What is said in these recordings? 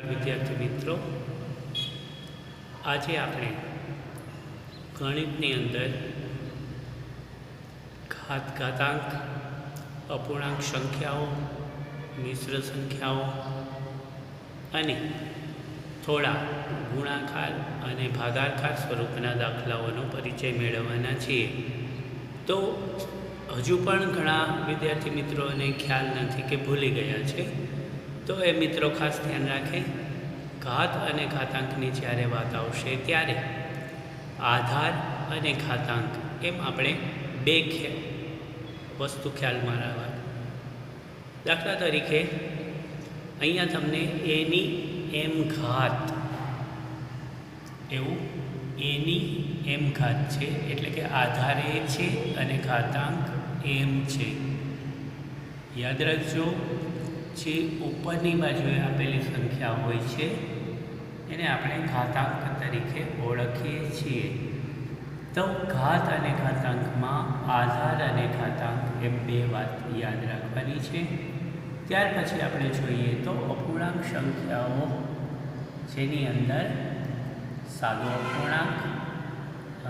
વિદ્યાર્થી મિત્રો, આજે આપણે ગણિતની અંદર ઘાતાંક, અપૂર્ણાંક સંખ્યાઓ, મિશ્ર સંખ્યાઓ અને થોડા ગુણાકાર અને ભાગાકાર સ્વરૂપના દાખલાઓનો પરિચય મેળવવાના છીએ. તો હજુ પણ ઘણા વિદ્યાર્થી મિત્રોને ખ્યાલ નથી કે ભૂલી ગયા છે, તો એ મિત્રો ખાસ ધ્યાન રાખે. ઘાત અને ઘાતાંકની જ્યારે વાત આવશે ત્યારે આધાર અને ઘાતાંક એમ આપણે બે વસ્તુ ખ્યાલમાં રાખવા. દાખલા તરીકે અહીંયા તમને એની એમ ઘાત, એવું એની એમ ઘાત છે, એટલે કે આધાર એ છે અને ઘાતાંક એમ છે. યાદ રાખજો, જે ઉપરની બાજુએ આપેલી સંખ્યા હોય છે એને આપણે ઘાતાંક તરીકે ઓળખીએ છીએ. તો ઘાત અને ઘાતાંકમાં આધાર અને ઘાતાંક એમ બે વાત યાદ રાખવાની છે. ત્યાર પછી આપણે જોઈએ તો અપૂર્ણાંક સંખ્યાઓ, જેની અંદર સાદો અપૂર્ણાંક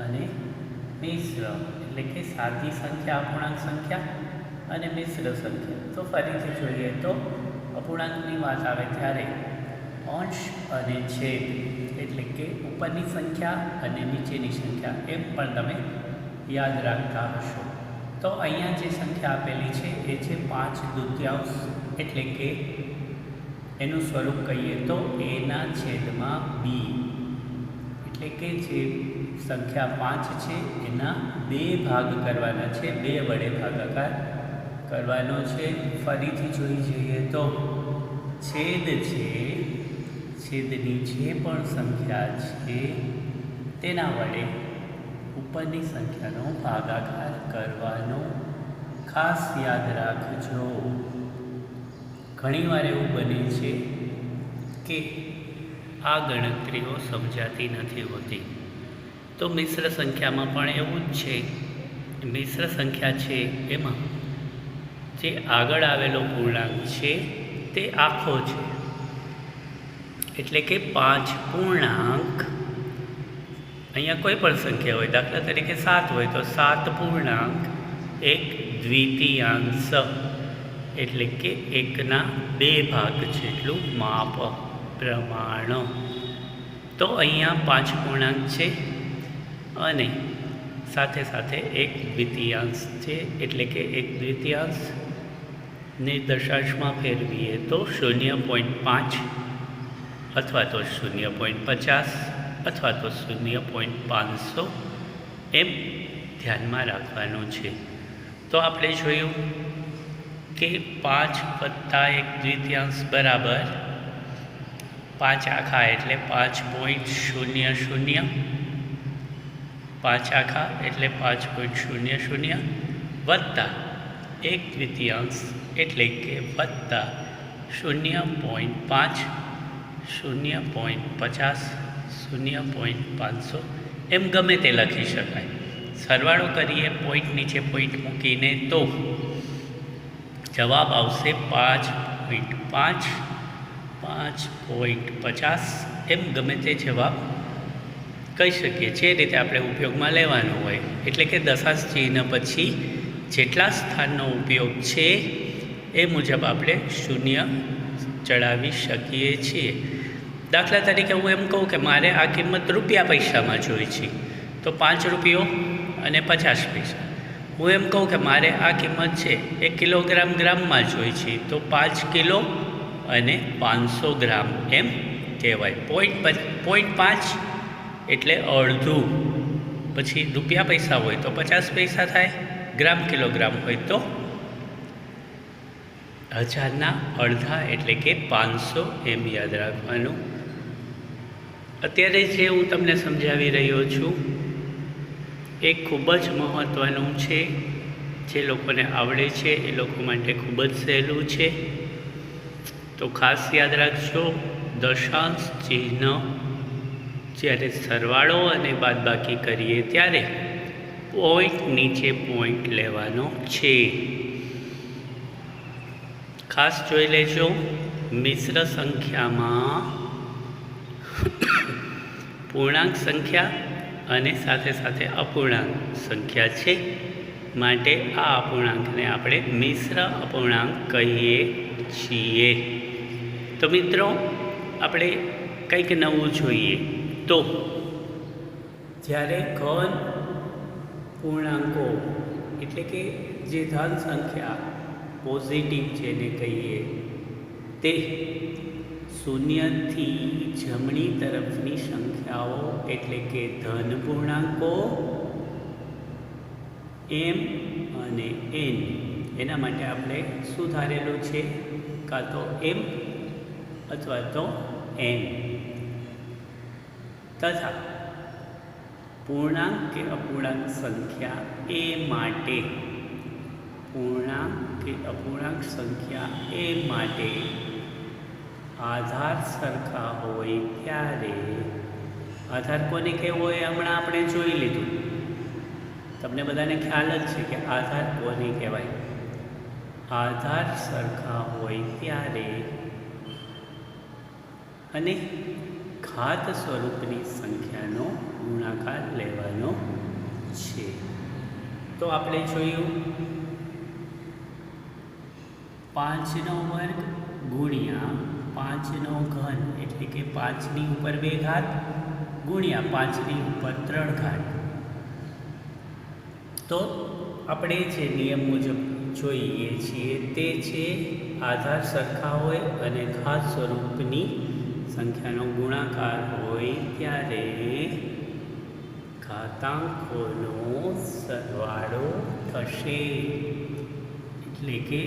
અને મિશ્ર, એટલે કે સાદી સંખ્યા, અપૂર્ણાંક સંખ્યા અને મિશ્ર સંખ્યા. તો ફરીથી જોઈએ તો અપૂર્ણાંકની વાત આવે ત્યારે અંશ અને છેદ, એટલે કે ઉપરની સંખ્યા અને નીચેની સંખ્યા એમ પણ તમે યાદ રાખતા હશો. તો અહીંયા જે સંખ્યા આપેલી છે એ છે 5/2, એટલે કે એનું સ્વરૂપ કહીએ તો એના છેદમાં બી, એટલે કે જે સંખ્યા 5 છે એના 2 ભાગ કરવાના છે, 2 વડે ભાગાકાર કરવાનો છે. ફરીથી જોઈ જઈએ તો છેદ છે, છેદની જે પણ સંખ્યા છે તેના વડે ઉપરની સંખ્યાનો ભાગાકાર કરવાનો. ખાસ યાદ રાખજો, ઘણીવાર એવું બને છે કે આ ગણતરીઓ સમજાતી નથી હોતી. તો મિશ્ર સંખ્યામાં પણ એવું જ છે. મિશ્ર સંખ્યા છે એમાં જે આગળ આવેલો પૂર્ણાંક છે તે આખો છે, એટલે કે 5 પૂર્ણાંક. અહીંયા કોઈ પણ સંખ્યા હોય, દાખલા તરીકે 7 હોય તો 7 પૂર્ણાંક 1 દ્વિતીયાંશ, એટલે કે 1ના 2 ભાગ જેટલું માપ, પ્રમાણ. તો અહીંયા 5 પૂર્ણાંક છે અને સાથે સાથે 1 દ્વિતીયાંશ છે, એટલે કે 1 દ્વિતીયાંશ ને દશાંશમાં ફેરવીએ તો 0.5 અથવા તો 0.50 અથવા તો 0.500 એમ ધ્યાનમાં રાખવાનું છે. તો આપણે જોયું કે 5 વત્તા 1 દ્વિતીયાંશ બરાબર 5 આખા, એટલે 5.00, 5 આખા એટલે 5.00 વત્તા 1 દ્વિતીયાંશ એટલે કે વત્તા 0.5, 0.50, 0.500 એમ ગમે તે લખી શકાય. સરવાળો કરીએ પોઈન્ટ નીચે પોઈન્ટ મૂકીને તો જવાબ આવશે 5.5, 5.50 એમ ગમે તે જવાબ કહી શકીએ. જે રીતે આપણે ઉપયોગમાં લેવાનું હોય, એટલે કે દશાંશ ચિહ્ન પછી જેટલા સ્થાનનો ઉપયોગ છે એ મુજબ આપણે 0 ચડાવી શકીએ છીએ. દાખલા તરીકે હું એમ કહું કે મારે આ કિંમત રૂપિયા પૈસામાં જોઈ છે, તો 5 રૂપિયો અને 50 પૈસા. હું એમ કહું કે મારે આ કિંમત છે 1 કિલોગ્રામ ગ્રામમાં જોઈ છે, તો 5 કિલો અને 500 ગ્રામ એમ કહેવાય. 0.5 એટલે અડધું. પછી રૂપિયા પૈસા હોય તો 50 પૈસા થાય, ગ્રામ કિલોગ્રામ હોય તો 1000ના અડધા, એટલે કે 500 એમ યાદ રાખવાનું. અત્યારે જે હું તમને સમજાવી રહ્યો છું એ ખૂબ જ મહત્ત્વનું છે. જે લોકોને આવડે છે એ લોકો માટે ખૂબ જ સહેલું છે. તો ખાસ યાદ રાખજો, દશાંશ ચિહ્ન જ્યારે સરવાળો અને બાદબાકી કરીએ ત્યારે પોઈન્ટ નીચે પોઈન્ટ લેવાનો છે. ખાસ જોઈ લેજો, મિશ્ર સંખ્યામાં પૂર્ણાંક સંખ્યા અને સાથે સાથે અપૂર્ણાંક સંખ્યા છે, માટે આ અપૂર્ણાંકને આપણે મિશ્ર અપૂર્ણાંક કહીએ છીએ. તો મિત્રો આપણે કંઈક નવું જોઈએ. તો જ્યારે ઘન પૂર્ણાંકો એટલે કે જે ધન સંખ્યા પોઝિટિવ જેને કહીએ તે શૂન્યથી જમણી તરફની સંખ્યાઓ એટલે કે ધન પૂર્ણાંકો એમ અને એન, એના માટે આપણે શું ધારેલું છે? કાં તો એમ અથવા તો એન. તથા પૂર્ણાંક કે અપૂર્ણાંક સંખ્યા એ માટે પૂર્ણાંક કે અપૂર્ણાંક સંખ્યા એ માટે આધાર સરખા હોય ત્યારે, આધાર કોને કહેવો હોય હમણાં આપણે જોઈ લીધું. તમને બધાને ખ્યાલ જ છે કે આધાર કોને કહેવાય. આધાર સરખા હોય ત્યારે અને ઘાત સ્વરૂપની સંખ્યાનો ગુણાકાર લેવાનો છે. તો આપણે જોયું 5નો વર્ગ ગુણ્યા 5નો ઘન એટલે કે 5ની ઉપર 2 ઘાત ગુણ્યા 5ની ઉપર 3 ઘાત. તો આપણે જે નિયમ મુજબ જોઈએ છીએ તે છે આધાર સરખા હોય અને ઘાત સ્વરૂપની સંખ્યાનો ગુણાકાર હોય ત્યારે ઘાતાંકોનો સરવાળો થશે. એટલે કે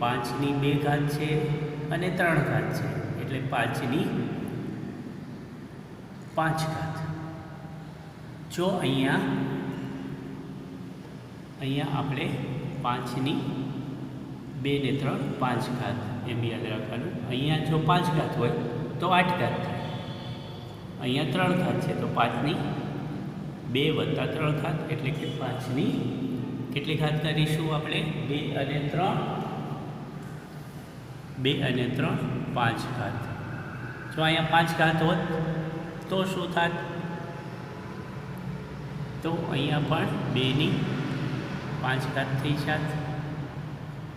5ની 2 ઘાત છે અને 3 ઘાત છે એટલે 5ની 5 ઘાત. જો અહીંયા આપણે 5ની 2 ને 3 5 ઘાત એમ યાદ રાખવાનું. અહીંયા જો 5 ઘાત હોય તો 8 ઘાત થાય. અહીંયા 3 ઘાત છે તો 5ની 2 વત્તા 3 ઘાત એટલે કે 5ની કેટલી ઘાત કરીશું આપણે? 2 અને 3 5 ઘાત. જો અહીંયા 5 ઘાત હોત તો શું થાત? તો અહીંયા પણ 2ની 5 ઘાત થઈ જાત.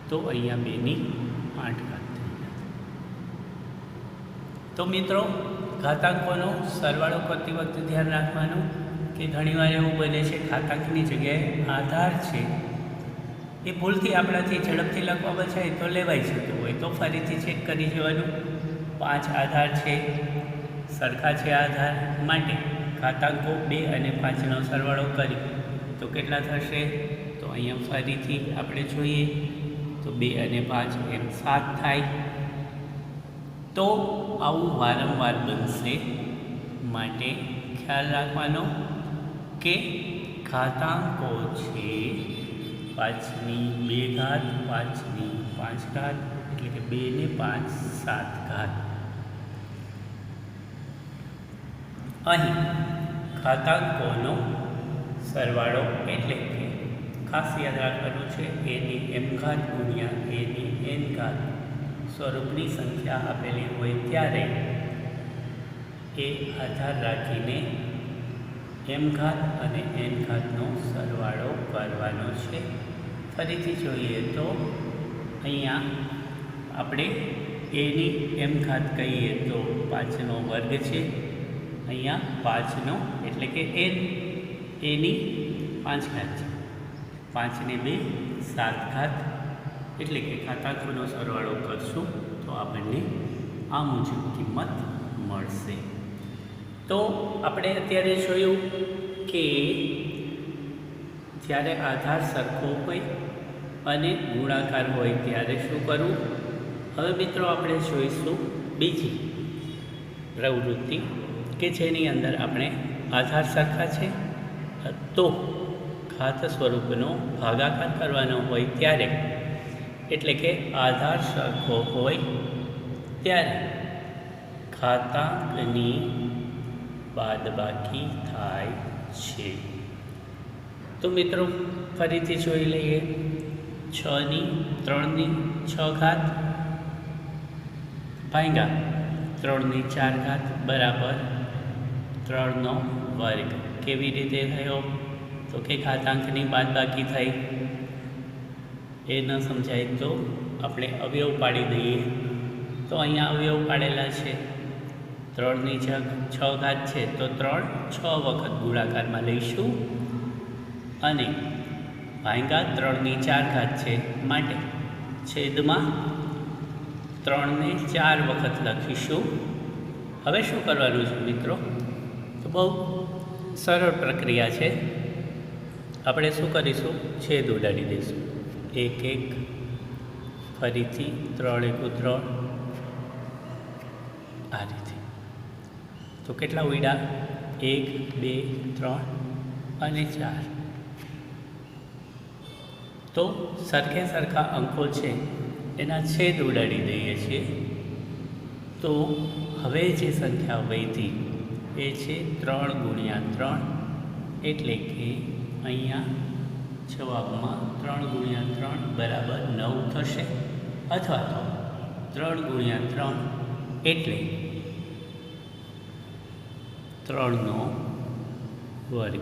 તો અહીંયા 2ની 8 ઘાત થઈ જાત. તો મિત્રો ઘાતાંકોનો સરવાળો કરતી વખતે ધ્યાન રાખવાનું કે ઘણીવાર એવું બને છે ઘાતાંકની જગ્યાએ આધાર છે એ ભૂલથી આપણાથી ઝડપથી લખવા બચાય તો લેવાઈ જતું હોય તો ફરીથી ચેક કરી જવાનું. 5 આધાર છે, સરખા છે આધાર, માટે ઘાતાંકો 2 અને 5નો સરવાળો કરી તો કેટલા થશે? તો અહીંયા ફરીથી આપણે જોઈએ તો 2 અને 5 એમ 7 થાય. તો આવું વારંવાર બનશે, માટે ખ્યાલ રાખવાનો કે ઘાતાંકો છે 5ની 2 ઘાત 5ની 5 ઘાત એટલે કે 2 ને 5 7 ઘાત. અહીં ઘાતાંકોનો સરવાળો એટલે કે ખાસ યાદ રાખવાનું છે એની એમ ઘાત ગુણ્યા એની એન ઘાત સ્વરૂપની સંખ્યા આપેલી હોય ત્યારે એ આધાર રાખીને એમ ઘાત અને એન ઘાતનો સરવાળો કરવાનો છે. ફરીથી જોઈએ તો અહીંયા આપણે એની એમ ઘાત કહીએ તો 5નો વર્ગ છે. અહીંયા 5નો એટલે કે એની 5 ઘાત છે. 5 ને 2 7 ઘાત એટલે કે ઘાતાંકોનો સરવાળો કરશું તો આપણને આ મુજબ કિંમત મળશે. તો આપણે અત્યારે જોયું કે જ્યારે આધાર સરખો હોય અને ગુણાકાર હોય ત્યારે શું કરવું. હવે મિત્રો આપણે જોઈશું બીજી પ્રવૃત્તિ કે જેની અંદર આપણે આધાર સરખા છે તો ઘાત સ્વરૂપનો ભાગાકાર કરવાનો હોય ત્યારે, એટલે કે આધાર સરખો હોય ત્યારે ઘાતાંકની બાદબાકી થાય છે. તો મિત્રો ફરીથી જોઈ લઈએ 6ની 3ની 6 ઘાત ભાગ્યા 3/4 બરાબર 3/2. કેવી રીતે થયો? તો કે ઘાતાંકની બાદબાકી થઈ. એ ન સમજાય તો આપણે અવયવ પાડી દઈએ. તો અહીંયા અવયવ પાડેલા છે. 3/6 છે તો 3 6 વખત ગુણાકારમાં લઈશું અને ભાંગા 3/4 છે માટે છેદમાં 3 ને 4 વખત લખીશું. હવે શું કરવાનું છે મિત્રો? તો બહુ સરળ પ્રક્રિયા છે. આપણે શું કરીશું? છેદ ઉડાડી દઈશું. 1 1 ફરીથી 3 1 3 આ રીતે. તો કેટલા ઉડ્યા? 1 2 3 અને 4. તો સરખા અંકો છે એના છેદ ઉડાડી દઈએ છીએ. તો હવે જે સંખ્યા વધી એ છે 3/3, એટલે કે અહીંયા જવાબમાં 3/3 બરાબર 9 થશે, અથવા તો 3/3 એટલે 3/2.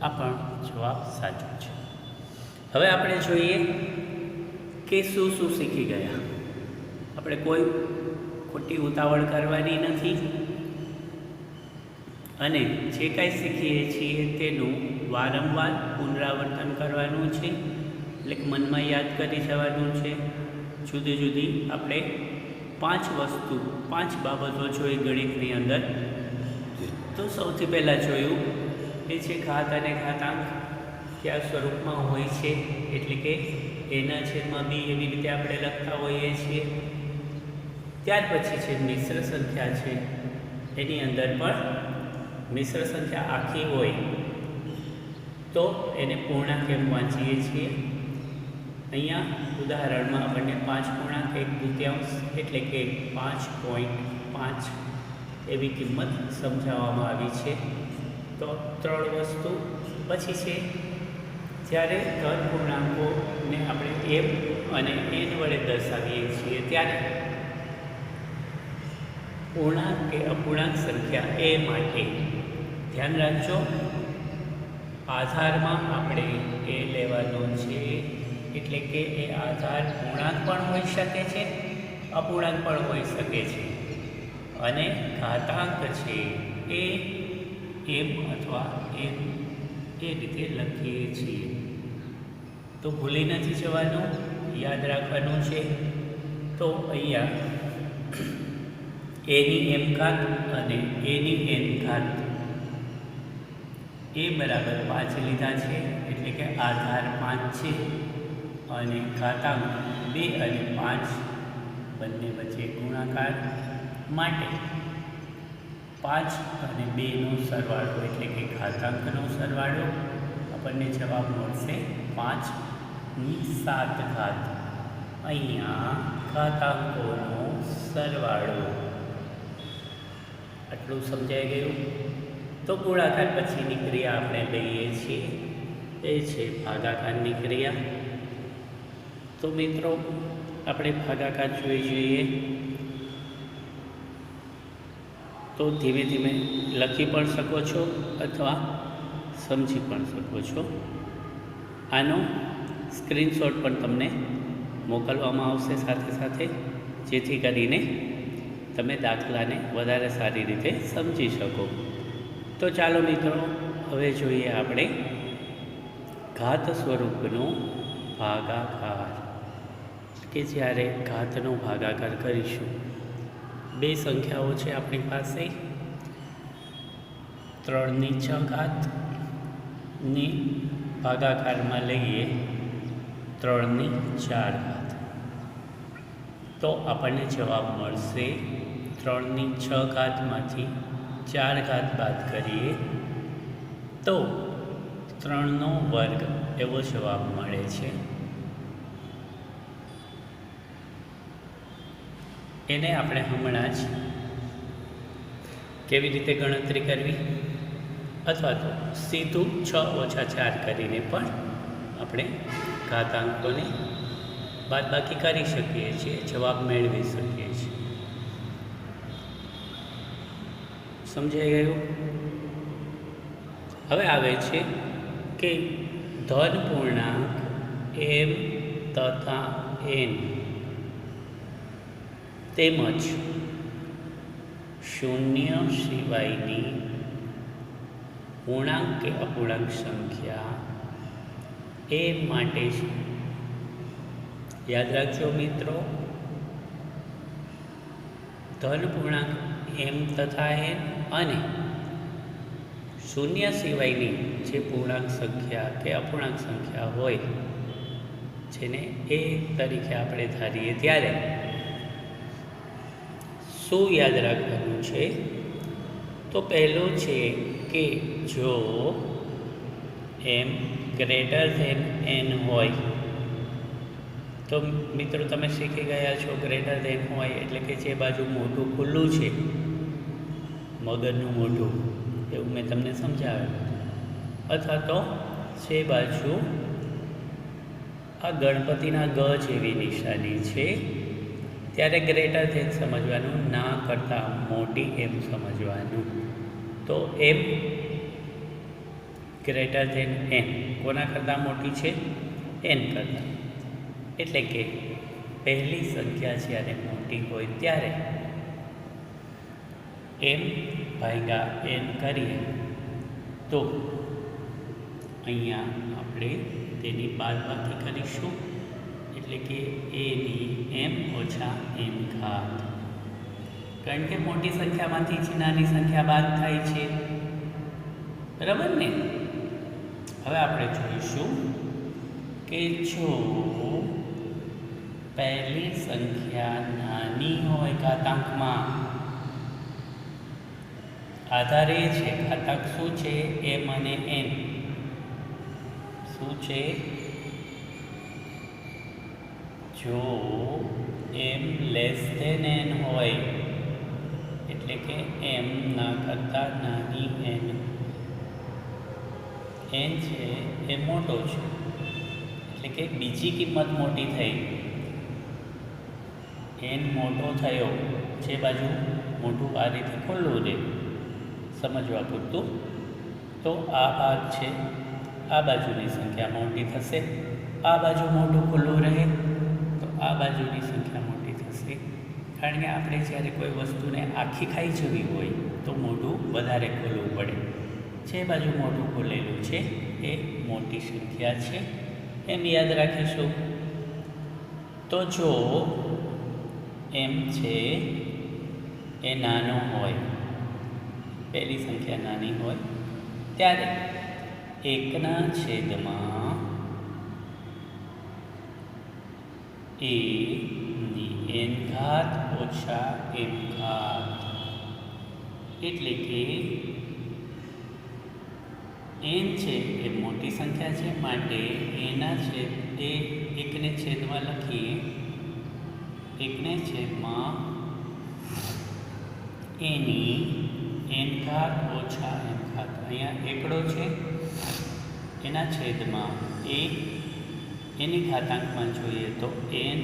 આ પણ જવાબ સાચો છે. હવે આપણે જોઈએ કે શું શીખી ગયા. આપણે કોઈ ખોટી ઉતાવળ કરવાની નથી અને જે કાંઈ શીખીએ છીએ તેનું વારંવાર પુનરાવર્તન કરવાનું છે. એટલે કે મનમાં યાદ કરી જવાનું છે. જુદી જુદી આપણે 5 બાબતો જોઈ ગણિતની અંદર. તો સૌથી પહેલાં જોયું એ છે ઘાત અને ઘાતાંક કયા સ્વરૂપમાં હોય છે, એટલે કે એના છેદમાં બી એવી રીતે આપણે લખતા હોઈએ છીએ. ત્યાર પછી છે મિશ્ર સંખ્યા છે, એની અંદર પણ મિશ્ર સંખ્યા આખી હોય તો એને પૂર્ણાંક એમ વાંચીએ છીએ. અહીંયા ઉદાહરણમાં આપણને 5.1/2 એટલે કે 5.5 એવી કિંમત સમજાવવામાં આવી છે. તો 3 વસ્તુ પછી છે જ્યારે ધન પૂર્ણાંકોને આપણે એમ અને એન વડે દર્શાવીએ છીએ ત્યારે પૂર્ણાંક કે અપૂર્ણાંક સંખ્યા એ માટે ધ્યાન રાખજો આધારમાં આપણે એ લેવાનો છે. એટલે કે એ આધાર પૂર્ણાંક પણ હોઈ શકે છે, અપૂર્ણાંક પણ હોઈ શકે છે. અને ઘાતાંક છે એ એમ અથવા એમ એ રીતે લખીએ છીએ. તો ભૂલી નથી જવાનું, યાદ રાખવાનું છે. તો અહીંયા એની એમ ઘાત અને એની એન ઘાત એ બરાબર 5 લીધા છે, એટલે કે આધાર 5 છે અને ઘાતાંક 2 અને 5 બંને વચ્ચે ગુણાકાર માટે 5 અને 2નો સરવાળો એટલે કે ઘાતાંકનો સરવાળો આપણને જવાબ મળશે 5/7. અહીંયા ઘાતાંકોનો સરવાળો. આટલું સમજાઈ ગયું. તો ગુણાકાર પછીની ક્રિયા આપણે લઈએ છીએ એ છે ભાગાકારની ક્રિયા. તો મિત્રો આપણે ભાગાકાર જોઈ જોઈએ તો ધીમે ધીમે લખી પણ શકો છો અથવા સમજી પણ શકો છો. આનો સ્ક્રીનશોટ પણ તમને મોકલવામાં આવશે સાથે સાથે, જેથી કરીને તમે દાખલાને વધારે સારી રીતે સમજી શકો. તો ચાલો મિત્રો હવે જોઈએ આપણે ઘાત સ્વરૂપનો ભાગાકાર. કે જ્યારે ઘાતનો ભાગાકાર કરીશું, બે સંખ્યાઓ છે આપણી પાસે 3/6 ને ભાગાકારમાં લઈએ 3/4. તો આપણને જવાબ મળશે 3/6 4 બાદ કરીએ તો 3/2 એવો જવાબ મળે છે. એને આપણે હમણાં જ કેવી રીતે ગણતરી કરવી અથવા તો સીધું 6 - 4 કરીને પણ આપણે ઘાતાંકોને બાદબાકી કરી શકીએ છીએ, જવાબ મેળવી શકીએ છીએ. સમજાઈ ગયું? હવે આવે છે કે ધન પૂર્ણાંક એમ તથા એન તેમજ શૂન્ય સિવાયની પૂર્ણાંક કે અપૂર્ણાંક સંખ્યા એ માટે છે. યાદ રાખજો મિત્રો, ધન પૂર્ણાંક એમ તથા એન અને શૂન્ય સિવાયની જે પૂર્ણાંક સંખ્યા કે અપૂર્ણાંક સંખ્યા હોય જેને એ તરીકે આપણે ધારીએ ત્યારે શું યાદ રાખવાનું છે? તો પહેલું છે કે જો એમ ગ્રેટર ધેન એન હોય તો મિત્રો તમે શીખી ગયા છો ગ્રેટર ધેન હોય એટલે કે જે બાજુ મોઢું ખુલ્લું છે, મગજનું મોઢું, એવું મેં તમને સમજાવ્યું, અથવા તો જે બાજુ આ ગણપતિના ગ જેવી નિશાની છે ત્યારે ગ્રેટર ધેન સમજવાનું, ના કરતાં મોટી એમ સમજવાનું. તો એમ ગ્રેટર ધેન એન કોના કરતાં મોટી છે? એન કરતાં. એટલે કે પહેલી સંખ્યા જ્યારે મોટી હોય ત્યારે એમ ભાગ્યા એન કરીએ તો અહીંયા આપણે તેની બાદબાકી કરીશું, એટલે કે એની એમ ઓછા એમ ઘાત. કારણ કે મોટી સંખ્યામાંથી જ નાની સંખ્યા બાદ થાય છે, બરાબર ને? હવે આપણે જોઈશું કે જો પહેલી સંખ્યા નાની હોય ઘાતાંકમાં, આધાર એ છે ઘાતાંક શું છે? એમ અને એન. શું છે? જો એમ લેસ ધેન એન હોય એટલે કે એમ ના કરતાં નાની એન છે એ મોટો છે, એટલે કે બીજી કિંમત મોટી થઈ, એન મોટો થયો, જે બાજુ મોટું આ રીતે ખુલ્લું રહે સમજવા પૂરતું, તો આ ભાગ છે, આ બાજુની સંખ્યા મોટી થશે, આ બાજુ મોટું ખુલ્લું રહે તો આ બાજુની સંખ્યા મોટી થશે. કારણ કે આપણે જ્યારે કોઈ વસ્તુને આખી ખાઈ જવી હોય તો મોઢું વધારે ખોલવું પડે, જે બાજુ મોઢું ખોલેલું છે એ મોટી સંખ્યા છે, એમ યાદ રાખીશું. તો જો એમ છે એ નાનો હોય, પહેલી સંખ્યા નાની હોય ત્યારે એકના છેદમાં એ ની એન ઘાત ઓછા એમ ઘાત, એટલે કે એન છે એ મોટી સંખ્યા છે માટે એના છેદ એ એકને છેદમાં લખીએ, એકને છેદમાં એની એન ઘાત ઓછા એમ ઘાત. અહીંયા એકડો છે, એના છેદમાં એ, એની ઘાતાંકમાં જોઈએ તો એન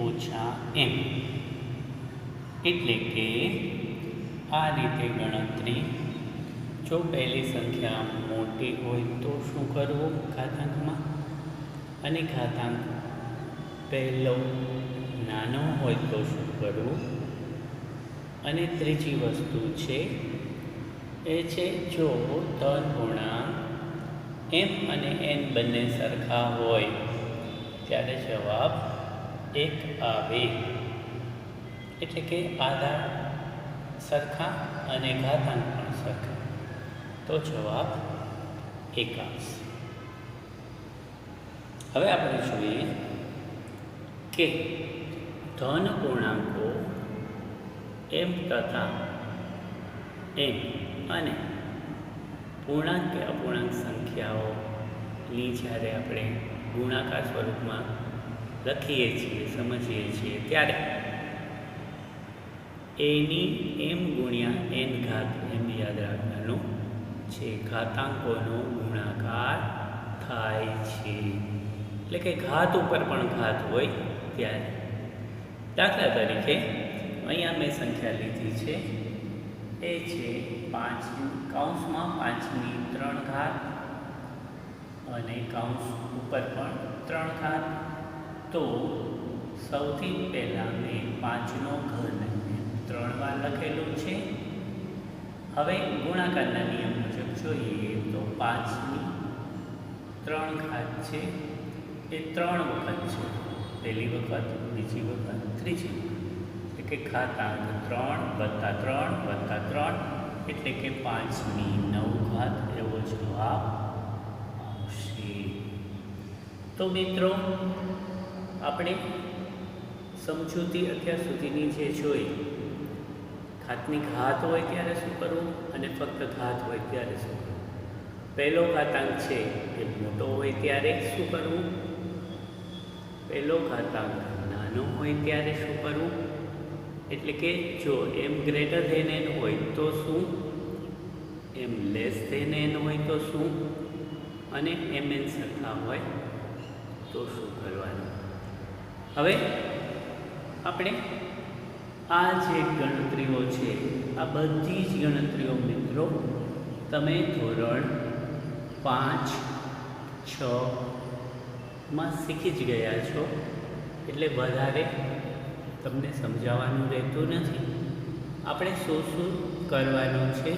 ઓછા એમ, એટલે કે આ રીતે ગણતરી. જો પહેલી સંખ્યા મોટી હોય તો શું કરવું ઘાતાંકમાં, અને ઘાતાંક પહેલો નાનો હોય તો શું કરવું. અને ત્રીજી વસ્તુ છે એ છે જો ધન પૂર્ણાંક એમ અને એન બંને સરખા હોય ત્યારે જવાબ 1 આવે, એટલે કે આધાર સરખા અને ઘાતાંક પણ સરખા, તો જવાબ 1 આવશે. હવે આપણે જોઈએ કે ધન પૂર્ણાંકો એમ તથા એમ અને પૂર્ણાંક કે અપૂર્ણાંક સંખ્યાઓની જ્યારે આપણે ગુણાકાર સ્વરૂપમાં લખીએ છીએ, સમજીએ છીએ ત્યારે એની એમ ગુણ્યા એન ઘાત એમ યાદ રાખવાનું છે, ઘાતાંકોનો ગુણાકાર થાય છે, એટલે કે ઘાત ઉપર પણ ઘાત હોય ત્યારે. દાખલા તરીકે અહીંયા મેં સંખ્યા લીધી છે એ છે 5 કૌંસમાં 5ની 3 ઘાત અને કૌંસ ઉપર પણ 3 ઘાત. તો સૌથી પહેલાં મેં 5નો ઘન 3 વાર લખેલું છે. હવે ગુણાકારના નિયમ મુજબ જોઈએ તો 5ની 3 ઘાત છે એ 3 વખત છે. પહેલી વખત, બીજી વખત, ત્રીજી વખત, એટલે કે ઘાતાંક 3 વત્તા 3 વત્તા 3 એટલે કે 5ની 9 ઘાત એવો જવાબ આવશે. તો મિત્રો આપણે સમજૂતી અત્યાર સુધીની જે જોઈ, ઘાતની ઘાત હોય ત્યારે શું કરવું અને ફક્ત ઘાત હોય ત્યારે શું કરવું. પહેલો ઘાતાંક છે એ મોટો હોય ત્યારે શું કરવું, પહેલો ઘાતાંક નાનો હોય ત્યારે શું કરવું, એટલે કે જો m ગ્રેટર ધેન n હોય તો શું, m લેસ ધેન n હોય તો શું, અને mn સરખા હોય તો શું કરવાનું. હવે આપણે આ જે ગણતરીઓ છે આ બધી જ ગણતરીઓ મિત્રો તમે ધોરણ 5, 6માં શીખી જ ગયા છો, એટલે વધારે તમને સમજાવવાનું રહેતું નથી. આપણે શું શું કરવાનું છે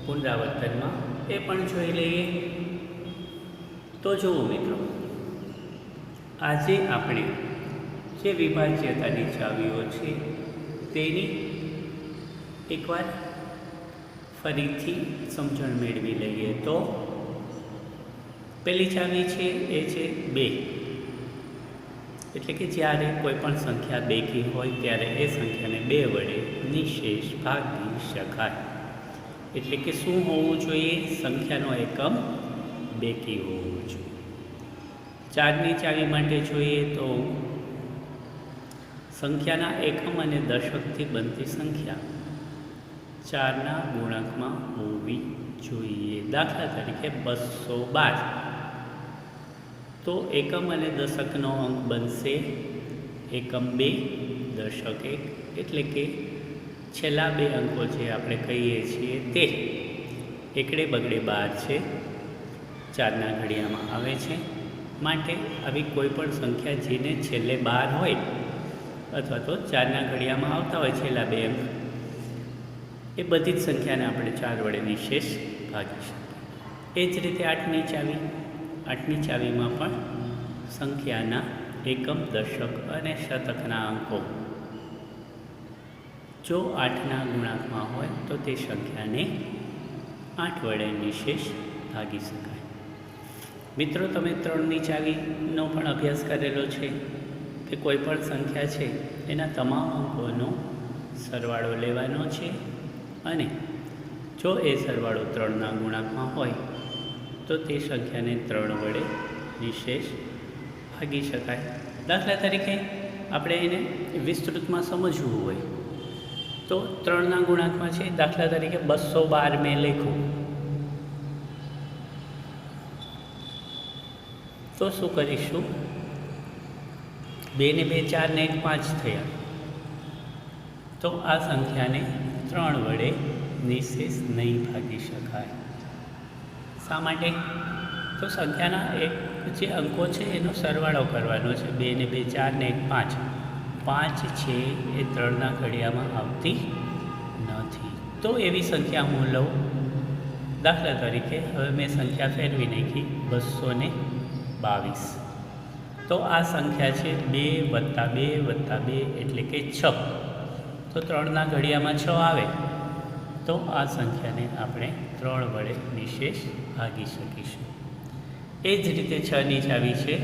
પુનરાવર્તનમાં એ પણ જોઈ લઈએ. તો જુઓ મિત્રો, આજે આપણે જે વિભાજ્યતાની ચાવીઓ છે તેની એકવાર ફરીથી સમજણ મેળવી લઈએ. તો પહેલી ચાવી છે એ છે 2, એટલે કે જ્યારે કોઈ પણ સંખ્યા બેકી હોય ત્યારે એ સંખ્યાને 2 વડે નિશેષ ભાગી શકાય. એટલે કે શું હોવું જોઈએ, સંખ્યાનો એકમ બેકી હોવું જોઈએ. 4ની ચાવી માટે જોઈએ તો સંખ્યાના એકમ અને દશકથી બનતી સંખ્યા 4ના ગુણાંકમાં હોવી જોઈએ. દાખલા તરીકે 212, તો એકમ અને દશકનો અંક બનશે એકમ 2, દશક 1, એટલે કે છેલ્લા 2 અંકો જે આપણે કહીએ છીએ તે એકડે બગડે 12 છે, 4ના ઘડિયામાં આવે છે. માટે આવી કોઈ પણ સંખ્યા જેને છેલ્લે 12 હોય અથવા તો 4ના ઘડિયામાં આવતા હોય છેલ્લા 2 અંક, એ બધી જ સંખ્યાને આપણે 4 વડે નિશેષ ભાગી શકીએ. એ જ રીતે 8ની ચાવી, 8ની ચાવીમાં પણ સંખ્યાના એકમ, દશક અને શતકના અંકો જો 8ના ગુણાંકમાં હોય તો તે સંખ્યાને 8 વડે નિશેષ ભાગી શકાય. મિત્રો તમે 3ની ચાવીનો પણ અભ્યાસ કરેલો છે કે કોઈ પણ સંખ્યા છે એના તમામ અંકોનો સરવાળો લેવાનો છે અને જો એ સરવાળો 3ના ગુણાંકમાં હોય તો તે સંખ્યાને 3 વડે નિશેષ ભાગી શકાય. દાખલા તરીકે આપણે એને વિસ્તૃતમાં સમજવું હોય તો 3ના ગુણાંકમાં છે, દાખલા તરીકે 212 મેં લખ્યું તો શું કરીશું, 2 ને 2 4 ને 1 5 થયા, તો આ સંખ્યાને 3 વડે નિશેષ નહીં ભાગી શકાય. શા માટે, તો સંખ્યાના એક જે અંકો છે એનો સરવાળો કરવાનો છે. 2 ને 2 4 ને 1 5, 5 છે એ 3ના ઘડિયામાં આવતી નથી. તો એવી સંખ્યા હું લઉં, દાખલા તરીકે હવે મેં સંખ્યા ફેરવી નાખી 222, તો આ સંખ્યા છે 2 વત્તા 2 વત્તા 2 એટલે કે 6. તો 3ના ઘડિયામાં 6 આવે તો આ સંખ્યાને આપણે 3 વડે નિશેષ ભાગી શકીશું. એ જ રીતે 6ની ચાવી છે,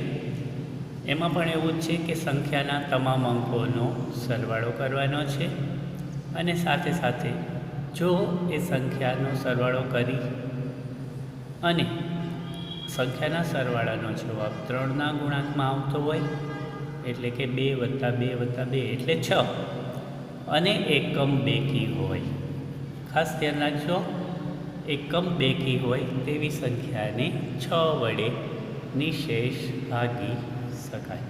એમાં પણ એવું જ છે કે સંખ્યાના તમામ અંકોનો સરવાળો કરવાનો છે અને સાથે સાથે જો એ સંખ્યાનો સરવાળો કરી અને સંખ્યાના સરવાળાનો જવાબ 3ના ગુણાંકમાં આવતો હોય, એટલે કે 2 વત્તા 2 વત્તા 2 એટલે 6, અને એકમ બેકી હોય, ખાસ ધ્યાન રાખજો, એકમ બેકી હોય તેવી સંખ્યાને 6 વડે નિશેષ ભાગી શકાય.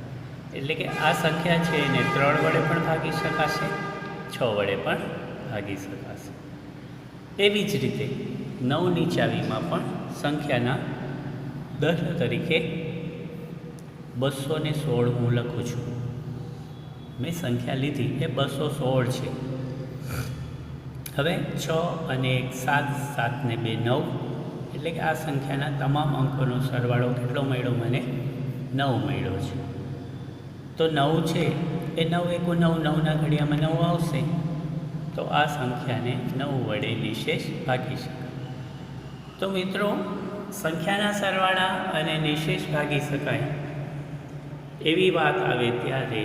એટલે કે આ સંખ્યા છે એને 3 વડે પણ ભાગી શકાશે, 6 વડે પણ ભાગી શકાશે. એવી જ રીતે 9ની ચાવીમાં પણ સંખ્યાના દાખલા તરીકે 216 હું લખું છું. મેં સંખ્યા લીધી એ 216 છે. હવે 6 અને 1 7, 7 ને 2 9, એટલે કે આ સંખ્યાના તમામ અંકોનો સરવાળો કેટલો મળ્યો મને? 9 મળ્યો છે. તો 9 છે એ 9 એકુ 9, 9ના ઘડિયામાં 9 આવશે, તો આ સંખ્યાને 9 વડે નિશેષ ભાગી શકાય. તો મિત્રો, સંખ્યાના સરવાળા અને નિશેષ ભાગી શકાય એવી વાત આવે ત્યારે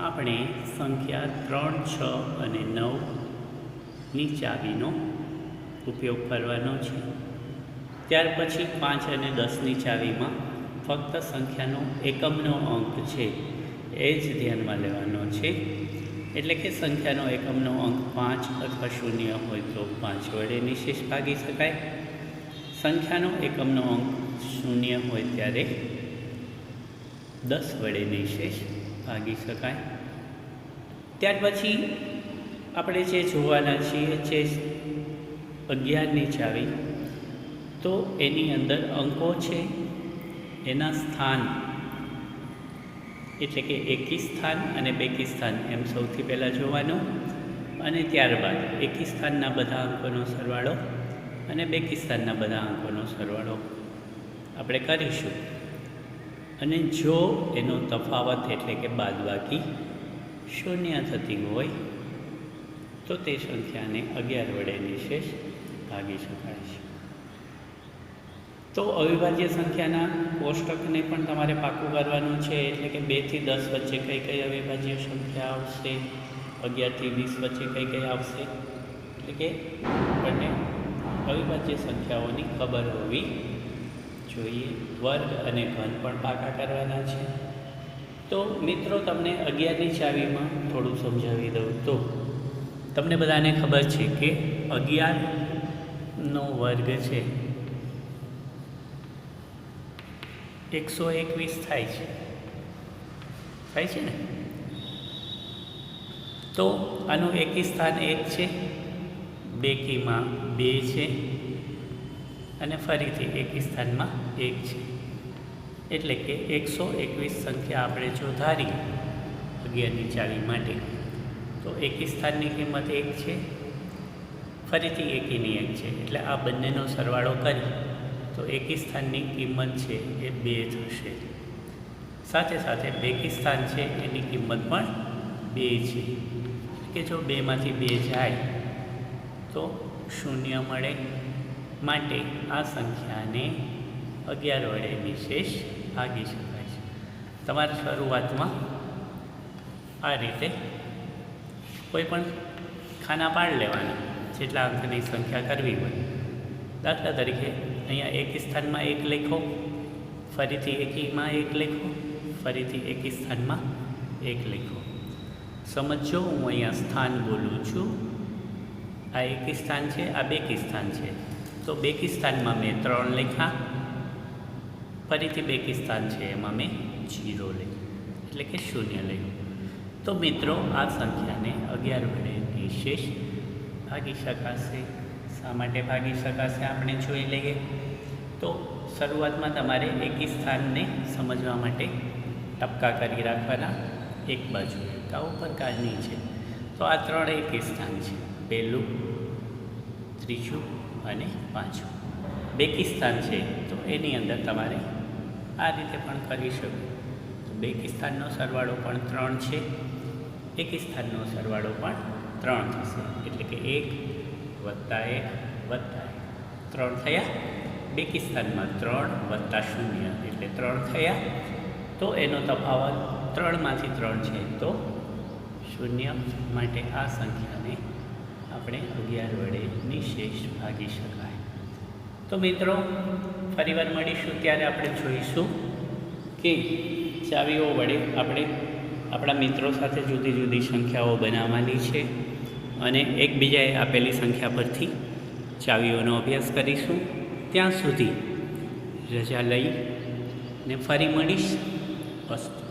આપણે સંખ્યા 3, 6 અને 9ની ચાવીનો ઉપયોગ કરવાનો છે. ત્યાર પછી 5 અને 10ની ચાવીમાં ફક્ત સંખ્યાનો એકમનો અંક છે એ જ ધ્યાનમાં લેવાનો છે. એટલે કે સંખ્યાનો એકમનો અંક 5 અથવા 0 હોય તો 5 વડે નિશેષ ભાગી શકાય. સંખ્યાનો એકમનો અંક 0 હોય ત્યારે 10 વડે નિશેષ ભાગી શકાય. ત્યાર પછી આપણે જે જોવાના છીએ જે 11ની ચાવી, તો એની અંદર અંકો છે એના સ્થાન, એટલે કે એકી સ્થાન અને બેકી સ્થાન એમ સૌથી પહેલાં જોવાનું, અને ત્યારબાદ એકી સ્થાનના બધા અંકોનો સરવાળો અને બેકી સ્થાનના બધા અંકોનો સરવાળો આપણે કરીશું. અને જો એનો તફાવત એટલે કે બાદબાકી 0 થતી હોય તો તે સંખ્યાને 11 વડે નિશેષ ભાગી શકાય છે. તો અવિભાજ્ય સંખ્યાના કોષ્ટકને પણ તમારે પાકું કરવાનું છે. એટલે કે 2 થી 10 વચ્ચે કઈ કઈ અવિભાજ્ય સંખ્યા આવશે, 11 થી 20 વચ્ચે કઈ કઈ આવશે, એટલે કે આપણને અવિભાજ્ય સંખ્યાઓની ખબર હોવી જોઈએ. વર્ગ અને ઘન પણ પાકા કરવાના છે. તો મિત્રો, તમને 11ની ચાવીમાં થોડું સમજાવી દઉં તો તમને બધાને ખબર છે કે 11નો વર્ગ છે 121 થાય છે ને. તો આનું એકી સ્થાન 1 છે, બેકીમાં 2 છે અને ફરીથી એકી સ્થાનમાં 1 છે. એટલે કે 121 સંખ્યા આપણે જો ધારી 11ની ચાવી માટે, તો એકી સ્થાનની કિંમત 1 છે, ફરીથી એકીની 1 છે. એટલે આ બંનેનો સરવાળો કરી તો એકી સ્થાનની કિંમત છે એ 2 થશે. સાથે સાથે બેકી સ્થાન છે એની કિંમત પણ 2 છે. કે જો 2માંથી 2 જાય તો 0 મળે. માટે આ સંખ્યાને 11 વડે નિશેષ ભાગી શકાય છે. તમારે શરૂઆતમાં આ રીતે કોઈ પણ ખાના પાડ લેવાના, જેટલા અંકની સંખ્યા કરવી હોય. દાખલા તરીકે અહીંયા એકી સ્થાનમાં 1 લખો, ફરીથી એકીમાં 1 લખો, ફરીથી એકી સ્થાનમાં 1 લખો. સમજો, હું અહીંયા સ્થાન બોલું છું. આ એકી સ્થાન છે, આ બેકી સ્થાન છે. તો બેકી સ્થાનમાં મેં 3 લખ્યા, ફરીથી બેકી સ્થાન છે એમાં મેં 0 લખ્યું, એટલે કે 0 લખ્યું. તો મિત્રો, આ સંખ્યાને 11 વડે નિશેષ ભાગી શકાશે. શા માટે ભાગી શકાશે આપણે જોઈ લઈએ. તો શરૂઆતમાં તમારે એકી સ્થાનને સમજવા માટે ટપકા કરી રાખવાના, એક બાજુ કા ઉપર કા નીચે. તો આ 3 એકી સ્થાન છે, પહેલું, ત્રીજું અને 5. બેકી સ્થાન છે તો એની અંદર તમારે આ રીતે પણ કરી શકો. તો બેકી સ્થાનનો સરવાળો પણ 3 છે, એકી સ્થાનનો સરવાળો પણ 3 થશે. એટલે કે 1 + 1 + 3 થયા. બેકી સ્થાનમાં 3 + 0 એટલે 3 થયા. તો એનો તફાવત 3માંથી 3 છે તો 0. માટે આ સંખ્યાને આપણે 11 વડે નિશેષ ભાગી શકાય. તો મિત્રો, ફરીવાર મળીશું ત્યારે આપણે જોઈશું કે ચાવીઓ વડે આપણે આપણા મિત્રો સાથે જુદી જુદી સંખ્યાઓ બનાવવાની છે અને એકબીજાએ આપેલી સંખ્યા પરથી ચાવીઓનો અભ્યાસ કરીશું. ત્યાં સુધી રજા લઈને ફરી મળીશ. અસ્તુ.